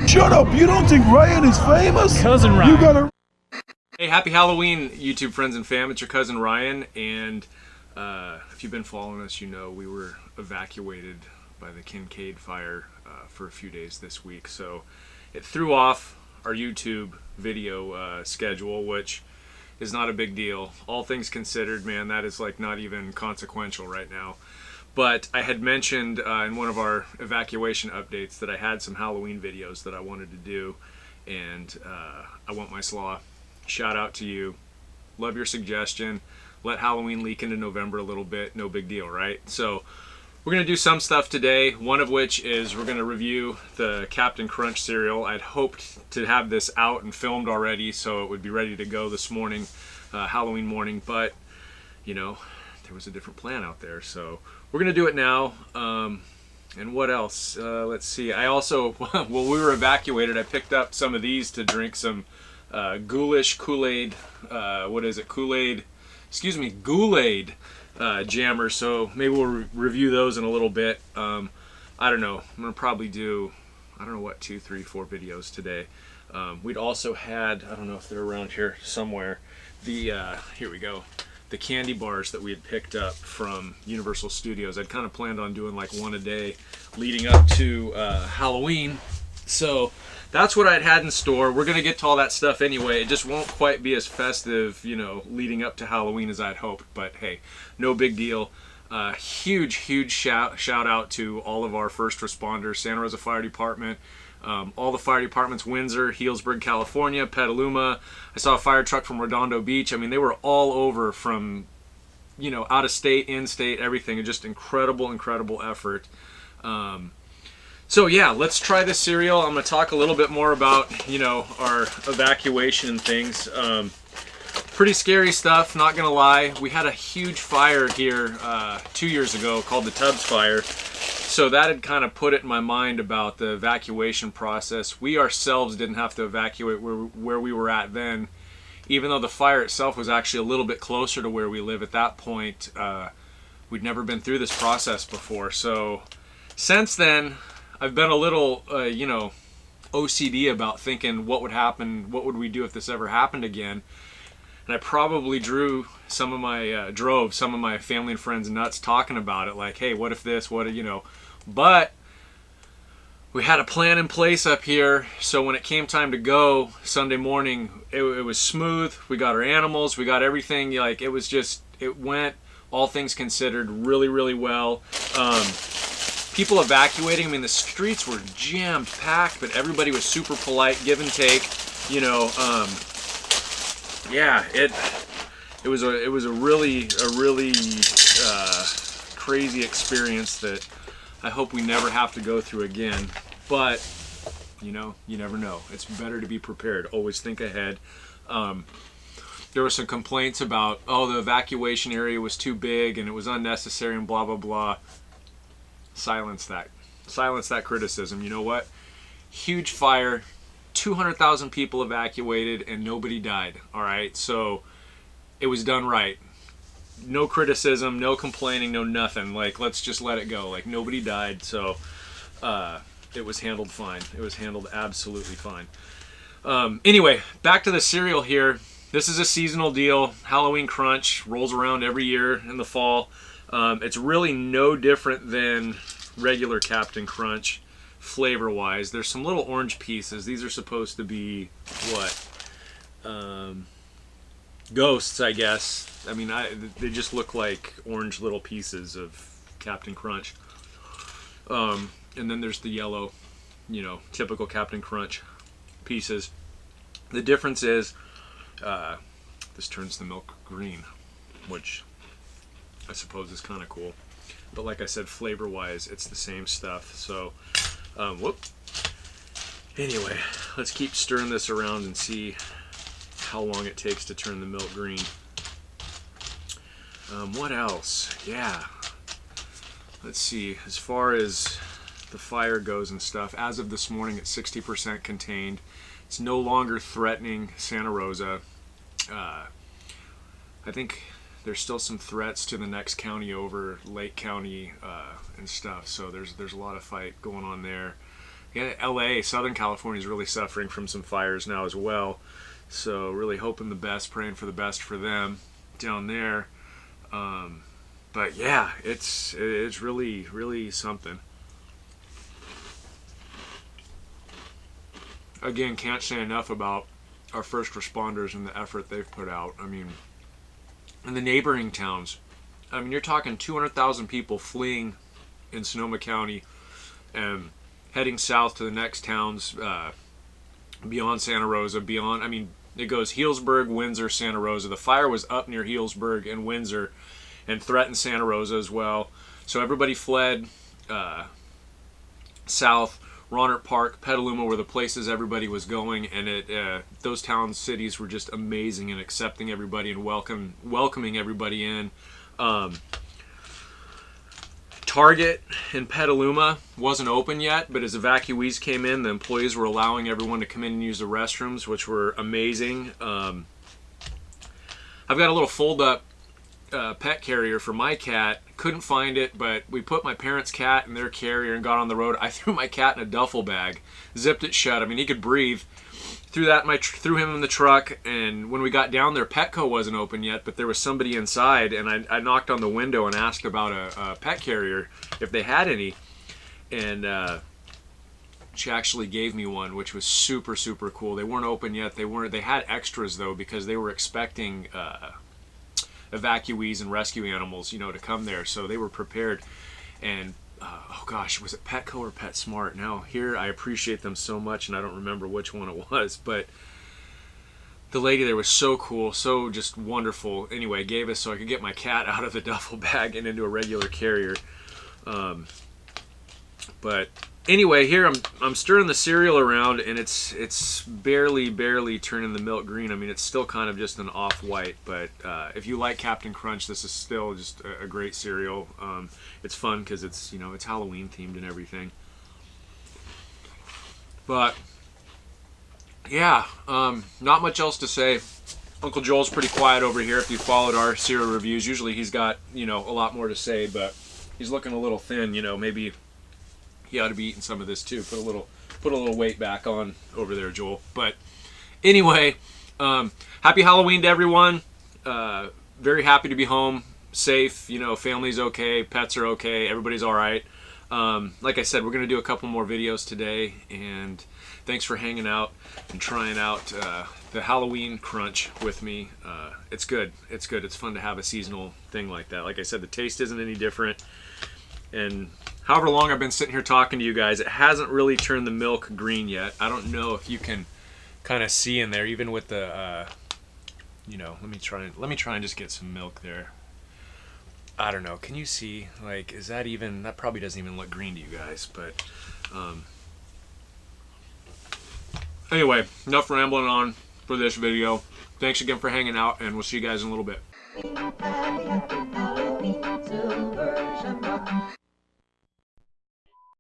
Shut up! You don't think Ryan is famous? Cousin Ryan. You gotta... Hey, happy Halloween, YouTube friends and fam. It's your cousin Ryan, and if you've been following us, you know we were evacuated by the Kincaid fire for a few days this week. So it threw off our YouTube video schedule, which is not a big deal. All things considered, man, that is like not even consequential right now. But I had mentioned in one of our evacuation updates that I had some Halloween videos that I wanted to do, and I Want My Slaw, shout out to you. Love your suggestion. Let Halloween leak into November a little bit. No big deal, right? So we're going to do some stuff today, one of which is we're going to review the Captain Crunch cereal. I'd hoped to have this out and filmed already so it would be ready to go this morning, Halloween morning, but, you know, there was a different plan out there. So we're going to do it now. And what else? Let's see. I also, while we were evacuated, I picked up some of these to drink some ghoulish Kool-Aid, what is it? Kool-Aid, Ghoul-Aid jammers. So maybe we'll review those in a little bit. I don't know. I'm going to probably do, I don't know what, 2, 3, 4 videos today. We'd also had, I don't know if they're around here somewhere, the, here we go, the candy bars that we had picked up from Universal Studios. I'd kind of planned on doing like one a day leading up to Halloween. So that's what I'd had in store. We're going to get to all that stuff anyway. It just won't quite be as festive, you know, leading up to Halloween as I'd hoped. But hey, no big deal. Huge shout out to all of our first responders, Santa Rosa Fire Department, all the fire departments, Windsor, Healdsburg, California, Petaluma. I saw a fire truck from Redondo Beach. I mean, they were all over from, you know, out of state, in state, everything. Just incredible effort. So yeah, let's try this cereal. I'm going to talk a little bit more about, you know, our evacuation and things. Pretty scary stuff, not going to lie. We had a huge fire here 2 years ago called the Tubbs Fire. So that had kind of put it in my mind about the evacuation process. We ourselves didn't have to evacuate where we were at then, even though the fire itself was actually a little bit closer to where we live at that point. We'd never been through this process before. So since then, I've been a little, you know, OCD about thinking what would happen, what would we do if this ever happened again. And I probably drove some of my family and friends nuts talking about it, like, hey, what if this, what, you know. But we had a plan in place up here, so when it came time to go Sunday morning, it was smooth. We got our animals, we got everything, like, it was just, it went, all things considered, really well. People evacuating, I mean, the streets were jammed packed, but everybody was super polite, give and take, you know. Yeah, it was a really crazy experience that I hope we never have to go through again. But you know, you never know. It's better to be prepared. Always think ahead. There were some complaints about, oh, the evacuation area was too big and it was unnecessary and blah blah blah. Silence that criticism. You know what? Huge fire. 200,000 people evacuated and nobody died. All right, so it was done right. No criticism, no complaining, no nothing. Like, let's just let it go. Like, nobody died, so it was handled fine. It was handled absolutely fine. Anyway, back to the cereal here. This is a seasonal deal. Halloween Crunch rolls around every year in the fall. It's really no different than regular Captain Crunch. Flavor-wise, there's some little orange pieces. These are supposed to be what? Ghosts, I guess. I mean, they just look like orange little pieces of Captain Crunch. And then there's the yellow, you know, typical Captain Crunch pieces. The difference is this turns the milk green, which I suppose is kind of cool. But like I said, flavor-wise, it's the same stuff. So whoop. Anyway, let's keep stirring this around and see how long it takes to turn the milk green. What else? Yeah. Let's see. As far as the fire goes and stuff, as of this morning, it's 60% contained. It's no longer threatening Santa Rosa. I think there's still some threats to the next county over, Lake County, and stuff. So there's a lot of fight going on there. yeah, LA, Southern California is really suffering from some fires now as well. So really hoping the best, praying for the best for them down there. But yeah, it's really something. Again, can't say enough about our first responders and the effort they've put out. I mean, in the neighboring towns, I mean, you're talking 200,000 people fleeing in Sonoma County and heading south to the next towns beyond Santa Rosa, beyond, I mean, it goes Healdsburg, Windsor, Santa Rosa. The fire was up near Healdsburg and Windsor and threatened Santa Rosa as well. So everybody fled south. Rohnert Park, Petaluma were the places everybody was going, and those towns, cities were just amazing in accepting everybody and welcoming everybody in. Target in Petaluma wasn't open yet, but as evacuees came in, the employees were allowing everyone to come in and use the restrooms, which were amazing. I've got a little fold-up pet carrier for my cat. Couldn't find it, but we put my parents' cat in their carrier and got on the road. I threw my cat in a duffel bag, zipped it shut. I mean, he could breathe. Threw him in the truck, and when we got down there, Petco wasn't open yet, but there was somebody inside, and I knocked on the window and asked about a pet carrier, if they had any, and she actually gave me one, which was super, super cool. They weren't open yet. They had extras, though, because they were expecting evacuees and rescue animals, you know, to come there, so they were prepared. And oh gosh, was it Petco or PetSmart? Now here, I appreciate them so much, and I don't remember which one it was, but the lady there was so cool, so just wonderful. Anyway, gave us so I could get my cat out of the duffel bag and into a regular carrier. But anyway, here I'm stirring the cereal around, and it's barely turning the milk green. I mean, it's still kind of just an off-white, but if you like Captain Crunch, this is still just a great cereal. It's fun because it's, you know, it's Halloween themed and everything. But yeah, not much else to say. Uncle Joel's pretty quiet over here. If you followed our cereal reviews, usually he's got, you know, a lot more to say, but he's looking a little thin. You know, maybe he ought to be eating some of this too. Put a little weight back on over there, Joel. But anyway, happy Halloween to everyone. Very happy to be home, safe. You know, family's okay, pets are okay, everybody's all right. Like I said, we're gonna do a couple more videos today, and thanks for hanging out and trying out the Halloween Crunch with me. It's good. It's good. It's fun to have a seasonal thing like that. Like I said, the taste isn't any different. And however long I've been sitting here talking to you guys, it hasn't really turned the milk green yet. I don't know if you can kind of see in there, even with the, you know, let me try and just get some milk there. I don't know. Can you see? Like, is that even? That probably doesn't even look green to you guys. But anyway, enough rambling on for this video. Thanks again for hanging out, and we'll see you guys in a little bit.